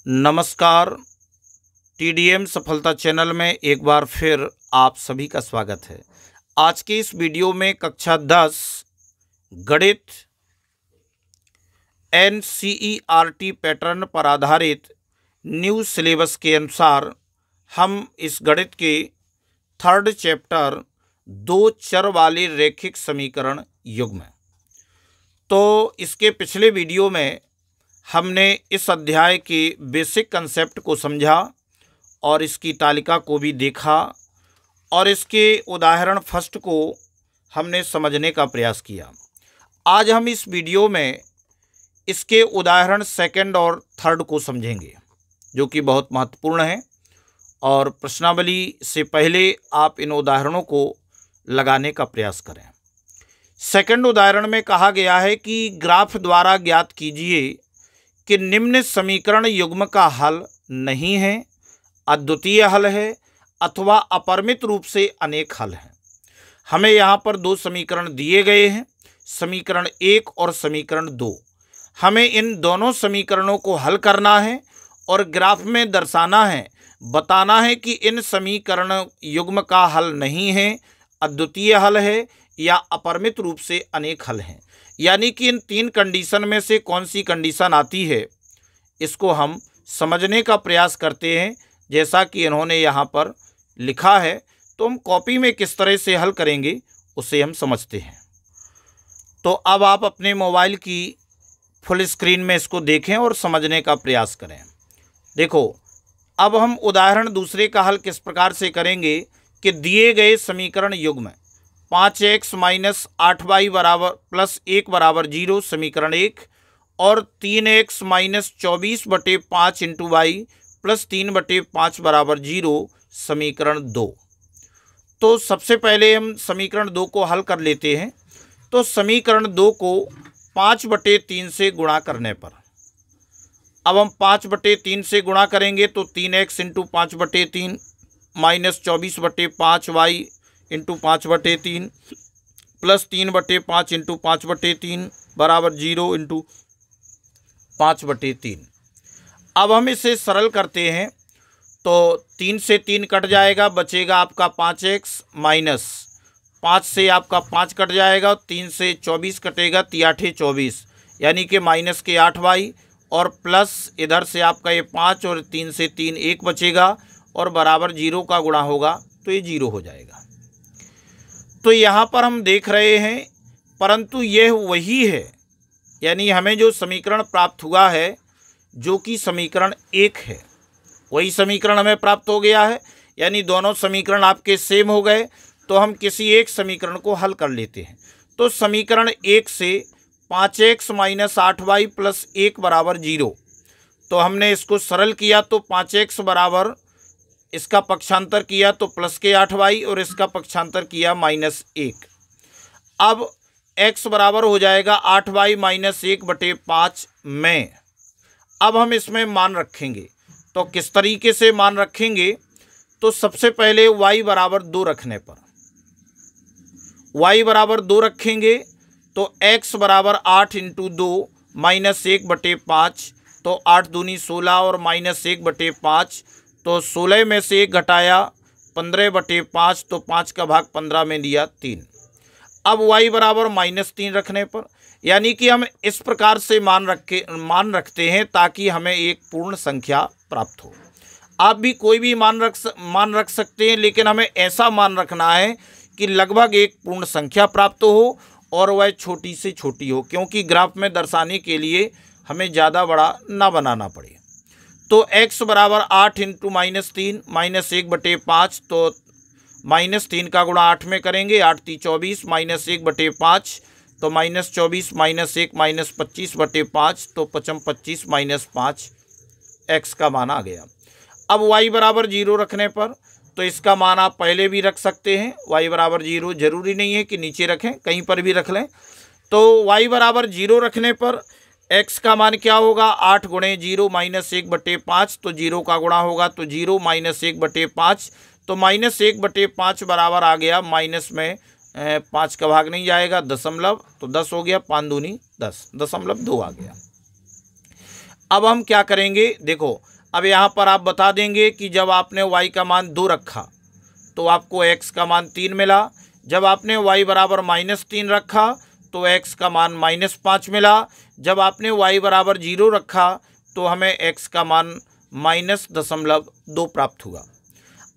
नमस्कार। टीडीएम सफलता चैनल में एक बार फिर आप सभी का स्वागत है। आज के इस वीडियो में कक्षा 10 गणित एनसीईआरटी पैटर्न पर आधारित न्यू सिलेबस के अनुसार हम इस गणित के थर्ड चैप्टर दो चर वाले रैखिक समीकरण युग्म, तो इसके पिछले वीडियो में हमने इस अध्याय के बेसिक कंसेप्ट को समझा और इसकी तालिका को भी देखा और इसके उदाहरण फर्स्ट को हमने समझने का प्रयास किया। आज हम इस वीडियो में इसके उदाहरण सेकंड और थर्ड को समझेंगे, जो कि बहुत महत्वपूर्ण है। और प्रश्नावली से पहले आप इन उदाहरणों को लगाने का प्रयास करें। सेकंड उदाहरण में कहा गया है कि ग्राफ द्वारा ज्ञात कीजिए कि निम्न समीकरण युग्म का हल नहीं है, अद्वितीय हल है अथवा अपरिमित रूप से अनेक हल हैं। हमें यहाँ पर दो समीकरण दिए गए हैं, समीकरण 1 और समीकरण 2। हमें इन दोनों समीकरणों को हल करना है और ग्राफ में दर्शाना है, बताना है कि इन समीकरण युग्म का हल नहीं है, अद्वितीय हल है या अपरिमित रूप से अनेक हल हैं। यानी कि इन तीन कंडीशन में से कौन सी कंडीशन आती है, इसको हम समझने का प्रयास करते हैं। जैसा कि इन्होंने यहाँ पर लिखा है, तो हम कॉपी में किस तरह से हल करेंगे उसे हम समझते हैं। तो अब आप अपने मोबाइल की फुल स्क्रीन में इसको देखें और समझने का प्रयास करें। देखो, अब हम उदाहरण दूसरे का हल किस प्रकार से करेंगे कि दिए गए समीकरण युग्म 5x माइनस 8y बराबर प्लस 1 बराबर 0 समीकरण 1 और 3x minus 24/5 into Y plus 3/5 बराबर 0 समीकरण 2। तो सबसे पहले हम समीकरण 2 को हल कर लेते हैं। तो समीकरण 2 को 5/3 से गुणा करने पर, अब हम 5/3 से गुणा करेंगे तो 3x into 5/3 minus 24/5y into 5/3 plus 3/5 into 5/3 बराबर 0 इंटू 5/3। अब हम इसे सरल करते हैं तो 3 से 3 कट जाएगा, बचेगा आपका 5x माइनस 5 से आपका 5 कट जाएगा, 3 से 24 कटेगा, 3 24 यानी कि माइनस के 8y और प्लस इधर से आपका ये 5 और 3 से 3 1 बचेगा और बराबर 0 का गुणा होगा तो ये 0 हो जाएगा। तो यहाँ पर हम देख रहे हैं, परंतु यह वही है, यानी हमें जो समीकरण प्राप्त हुआ है जो कि समीकरण 1 है, वही समीकरण हमें प्राप्त हो गया है। यानी दोनों समीकरण आपके सेम हो गए। तो हम किसी एक समीकरण को हल कर लेते हैं। तो समीकरण 1 से 5x माइनस 8y प्लस 1 बराबर 0, तो हमने इसको सरल किया तो 5x बराबर इसका पक्षांतर किया तो प्लस के 8y और इसका पक्षांतर किया माइनस 1। अब x बराबर हो जाएगा 8y माइनस 1/5 में। अब हम इसमें मान रखेंगे, तो किस तरीके से मान रखेंगे, तो सबसे पहले y बराबर 2 रखने पर, y बराबर 2 रखेंगे तो x बराबर 8 इंटू 2 माइनस 1/5, तो 8 दूनी 16 और माइनस 1/5, तो 16 में से 1 घटाया 15/5, तो 5 का भाग 15 में दिया 3। अब y बराबर -3 रखने पर, यानी कि हम इस प्रकार से मान रखते हैं ताकि हमें एक पूर्ण संख्या प्राप्त हो। आप भी कोई भी मान रख सकते हैं, लेकिन हमें ऐसा मान रखना है कि लगभग एक पूर्ण संख्या प्राप्त हो और वह छोटी से छोटी हो, क्योंकि ग्राफ में दर्शाने के लिए हमें ज़्यादा बड़ा ना बनाना पड़े। तो x बराबर 8 इंटू -3 माइनस 1/5, तो -3 का गुणा 8 में करेंगे, 8 × 24 माइनस 1/5, तो -24 माइनस 1 माइनस 25/5, तो 25 माइनस 5 x का मान आ गया। अब y बराबर 0 रखने पर, तो इसका मान आप पहले भी रख सकते हैं। y बराबर 0 जरूरी नहीं है कि नीचे रखें, कहीं पर भी रख लें। तो y बराबर 0 रखने पर x का मान क्या होगा, 8 गुणे 0 माइनस 1/5, तो 0 का गुणा होगा तो 0 माइनस 1/5, तो माइनस 1/5 बराबर आ गया, माइनस में 5 का भाग नहीं जाएगा, दशमलव, तो 10 हो गया, 5 दूनी 10, 0.2 आ गया। अब हम क्या करेंगे, देखो अब यहाँ पर आप बता देंगे कि जब आपने y का मान 2 रखा तो आपको x का मान 3 मिला, जब आपने y बराबर -3 रखा तो x का मान -5 मिला, जब आपने y बराबर 0 रखा तो हमें x का मान -0.2 प्राप्त हुआ।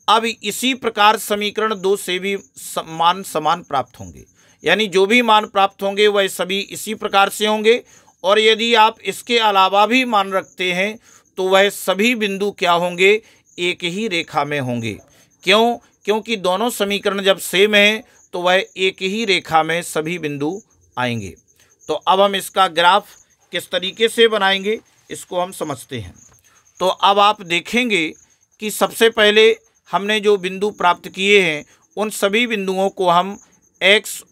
अब इसी प्रकार समीकरण 2 से भी मान समान प्राप्त होंगे, यानी जो भी मान प्राप्त होंगे वह सभी इसी प्रकार से होंगे। और यदि आप इसके अलावा भी मान रखते हैं तो वह सभी बिंदु क्या होंगे, एक ही रेखा में होंगे। क्यों? क्योंकि दोनों समीकरण जब सेम हैं तो वह एक ही रेखा में सभी बिंदु आएंगे। तो अब हम इसका ग्राफ किस तरीके से बनाएंगे इसको हम समझते हैं। तो अब आप देखेंगे कि सबसे पहले हमने जो बिंदु प्राप्त किए हैं उन सभी बिंदुओं को हम x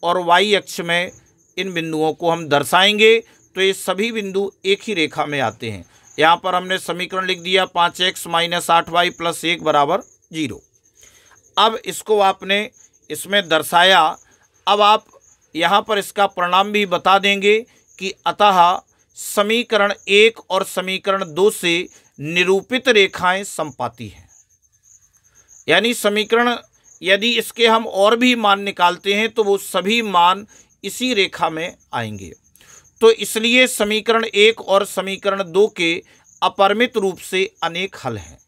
और y अक्ष में इन बिंदुओं को हम दर्शाएंगे तो ये सभी बिंदु एक ही रेखा में आते हैं। यहाँ पर हमने समीकरण लिख दिया 5x - 8y + 1 = 0। अब इसको आपने इसमें दर्शाया। अब आप यहाँ पर इसका परिणाम भी बता देंगे कि अतः समीकरण 1 और समीकरण 2 से निरूपित रेखाएं समपाती हैं। यानी समीकरण यदि इसके हम और भी मान निकालते हैं तो वो सभी मान इसी रेखा में आएंगे। तो इसलिए समीकरण 1 और समीकरण 2 के अपरिमित रूप से अनेक हल हैं।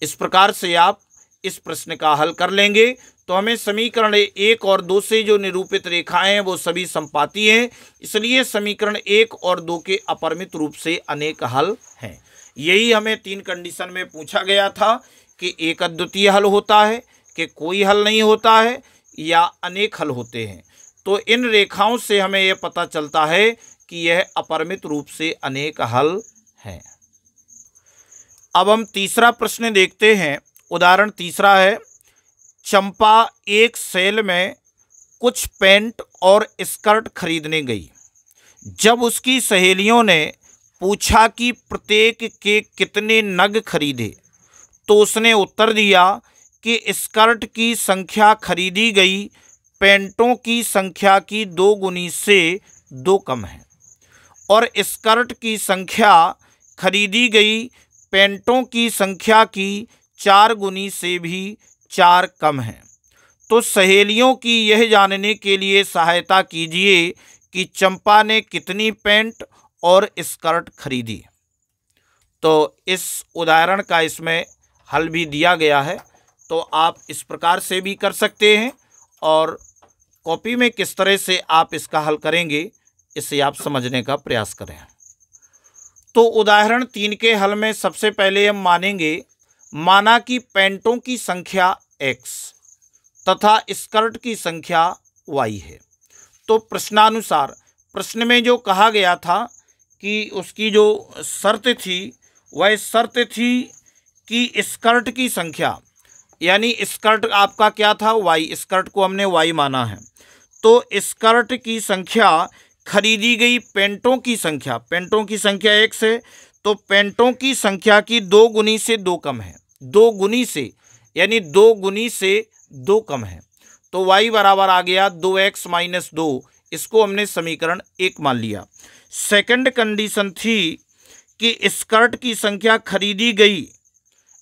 इस प्रकार से आप इस प्रश्न का हल कर लेंगे तो हमें समीकरण 1 और 2 से जो निरूपित रेखाएं हैं वो सभी समपाती हैं, इसलिए समीकरण 1 और 2 के अपरिमित रूप से अनेक हल हैं। यही हमें 3 कंडीशन में पूछा गया था कि एक अद्वितीय हल होता है, कि कोई हल नहीं होता है, या अनेक हल होते हैं। तो इन रेखाओं से हमें यह पता चलता है कि यह अपरिमित रूप से अनेक हल हैं। अब हम तीसरा प्रश्न देखते हैं। उदाहरण तीसरा है, चंपा एक सेल में कुछ पैंट और स्कर्ट खरीदने गई। जब उसकी सहेलियों ने पूछा कि प्रत्येक के कितने नग खरीदे तो उसने उत्तर दिया कि स्कर्ट की संख्या खरीदी गई पैंटों की संख्या की 2 गुनी से 2 कम है, और स्कर्ट की संख्या खरीदी गई पैंटों की संख्या की 4 गुनी से भी 4 कम है। तो सहेलियों की यह जानने के लिए सहायता कीजिए कि चंपा ने कितनी पैंट और स्कर्ट खरीदी। तो इस उदाहरण का इसमें हल भी दिया गया है, तो आप इस प्रकार से भी कर सकते हैं और कॉपी में किस तरह से आप इसका हल करेंगे इसे आप समझने का प्रयास करें। तो उदाहरण 3 के हल में सबसे पहले हम माना कि पैंटों की संख्या x तथा स्कर्ट की संख्या y है। तो प्रश्नानुसार प्रश्न में जो कहा गया था कि उसकी जो शर्त थी वह शर्त थी कि स्कर्ट की संख्या, यानी स्कर्ट आपका क्या था y, स्कर्ट को हमने y माना है। तो स्कर्ट की संख्या खरीदी गई पैंटों की संख्या x है, तो पैंटों की संख्या की 2 गुनी से 2 कम है। 2 गुनी से यानी 2 गुनी से 2 कम है, तो y बराबर आ गया 2x - 2। इसको हमने समीकरण 1 मान लिया। सेकंड कंडीशन थी कि स्कर्ट की संख्या खरीदी गई,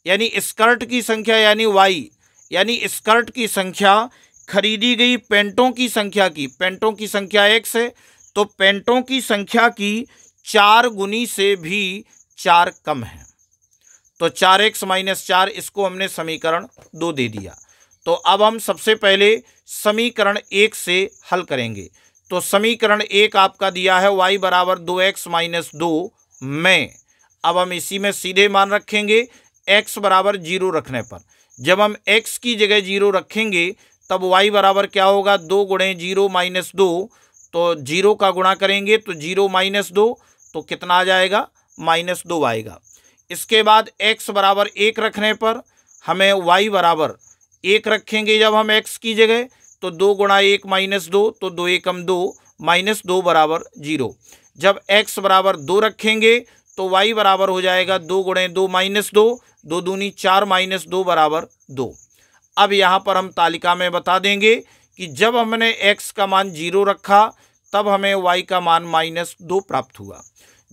यानी स्कर्ट की संख्या यानी y, यानी स्कर्ट की संख्या खरीदी गई पैंटों की संख्या की, पैंटों की संख्या x है, तो पैंटों की संख्या की 4 गुनी से भी 4 कम है। तो 4x - 4 इसको हमने समीकरण 2 दे दिया। तो अब हम सबसे पहले समीकरण 1 से हल करेंगे। तो समीकरण 1 आपका दिया है y बराबर 2x - 2 में। अब हम इसी में सीधे मान रखेंगे x बराबर 0 रखने पर। जब हम x की जगह 0 रखेंगे तब y बराबर क्या होगा, 2 × 0 - 2, तो 0 का गुणा करेंगे तो 0 - 2 तो कितना आ जाएगा, -2 आएगा। इसके बाद x बराबर 1 रखने पर हमें y बराबर 1 रखेंगे जब हम x की जगह, तो 2 × 1 - 2 तो 2 × 2 -2 बराबर 0। जब x बराबर 2 रखेंगे तो y बराबर हो जाएगा 2 × 2 -2, 2 दूनी 4 -2 बराबर 2। अब यहाँ पर हम तालिका में बता देंगे कि जब हमने x का मान 0 रखा तब हमें y का मान -2 प्राप्त हुआ।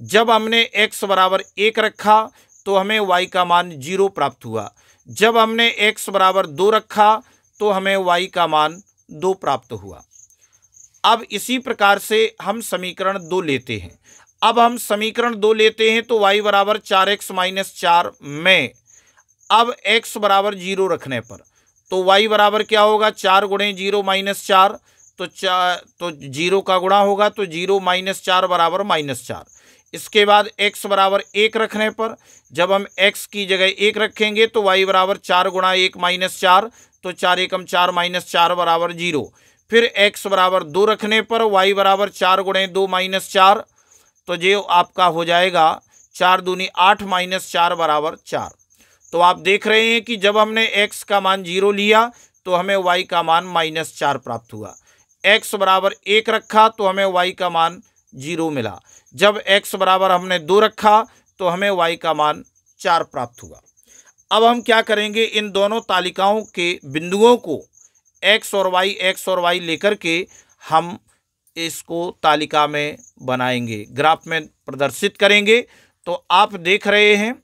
जब हमने x बराबर 1 रखा तो हमें y का मान 0 प्राप्त हुआ। जब हमने x बराबर 2 रखा तो हमें y का मान 2 प्राप्त हुआ। अब इसी प्रकार से हम समीकरण 2 लेते हैं। अब हम समीकरण 2 लेते हैं तो y बराबर 4x - 4 में अब x बराबर 0 रखने पर तो y बराबर क्या होगा, 4 × 0 - 4 तो 0 का गुणा होगा तो 0 - 4 बराबर -4। इसके बाद x बराबर 1 रखने पर जब हम x की जगह 1 रखेंगे तो y बराबर 4 × 1 - 4 तो 4 एकम 4 -4 बराबर 0। फिर x बराबर 2 रखने पर y बराबर 4 × 2 - 4 तो ये आपका हो जाएगा 4 दूनी 8 - 4 बराबर 4। तो आप देख रहे हैं कि जब हमने x का मान 0 लिया तो हमें y का मान -4 प्राप्त हुआ। x बराबर 1 रखा तो हमें y का मान 0 मिला। जब x बराबर हमने 2 रखा तो हमें y का मान 4 प्राप्त हुआ। अब हम क्या करेंगे, इन दोनों तालिकाओं के बिंदुओं को x और y लेकर के हम इसको तालिका में बनाएंगे, ग्राफ में प्रदर्शित करेंगे। तो आप देख रहे हैं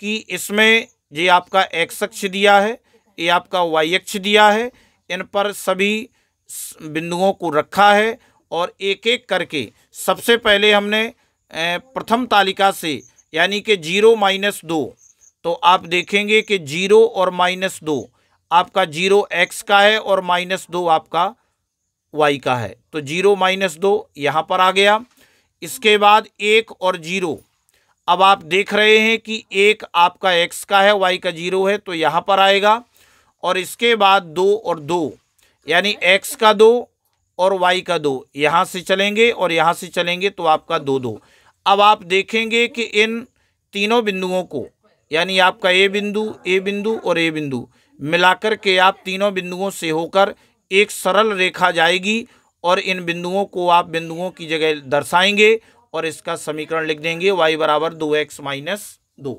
कि इसमें ये आपका x अक्ष दिया है, ये आपका y अक्ष दिया है, इन पर सभी बिंदुओं को रखा है और एक एक करके सबसे पहले हमने प्रथम तालिका से यानी कि 0 - 2 तो आप देखेंगे कि 0 और -2 आपका 0 x का है और -2 आपका y का है तो 0 - 2 यहाँ पर आ गया। इसके बाद 1 और 0 अब आप देख रहे हैं कि 1 आपका x का है, y का 0 है तो यहाँ पर आएगा। और इसके बाद 2 और 2 यानी x का 2 और y का 2 यहाँ से चलेंगे और यहाँ से चलेंगे तो आपका 2 2। अब आप देखेंगे कि इन तीनों बिंदुओं को यानी आपका ए बिंदु और ए बिंदु मिलाकर के आप तीनों बिंदुओं से होकर एक सरल रेखा जाएगी और इन बिंदुओं को आप बिंदुओं की जगह दर्शाएंगे और इसका समीकरण लिख देंगे y बराबर 2x - 2।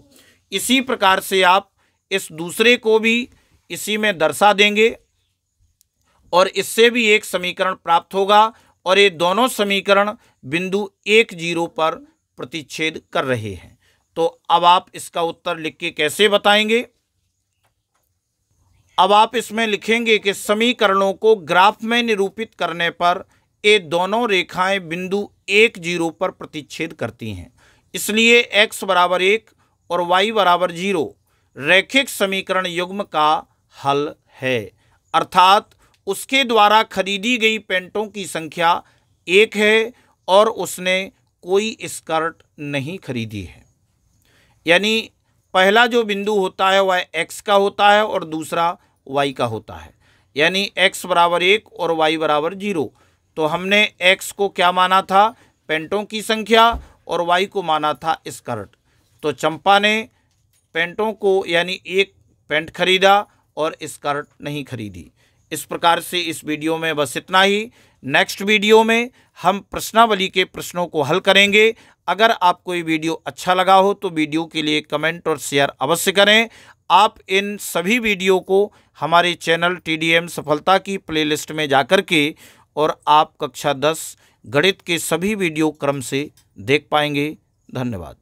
इसी प्रकार से आप इस दूसरे को भी इसी में दर्शा देंगे और इससे भी एक समीकरण प्राप्त होगा और ये दोनों समीकरण बिंदु 1 0 पर प्रतिच्छेद कर रहे हैं। तो अब आप इसका उत्तर लिख के कैसे बताएंगे? अब आप इसमें लिखेंगे कि समीकरणों को ग्राफ में निरूपित करने पर ये दोनों रेखाएं बिंदु 1 0 पर प्रतिच्छेद करती हैं, इसलिए x बराबर 1 और y बराबर 0 रैखिक समीकरण युग्म का हल है। अर्थात उसके द्वारा खरीदी गई पेंटों की संख्या 1 है और उसने कोई स्कर्ट नहीं खरीदी है। यानी पहला जो बिंदु होता है वह x का होता है और दूसरा y का होता है। यानी x बराबर 1 और y बराबर 0। तो हमने x को क्या माना था, पेंटों की संख्या, और y को माना था स्कर्ट। तो चंपा ने पेंटों को यानी एक पेंट खरीदा और स्कर्ट नहीं खरीदी। इस प्रकार से इस वीडियो में बस इतना ही। नेक्स्ट वीडियो में हम प्रश्नावली के प्रश्नों को हल करेंगे। अगर आपको ये वीडियो अच्छा लगा हो तो वीडियो के लिए कमेंट और शेयर अवश्य करें। आप इन सभी वीडियो को हमारे चैनल TDM सफलता की प्लेलिस्ट में जाकर के और आप कक्षा 10 गणित के सभी वीडियो क्रम से देख पाएंगे। धन्यवाद।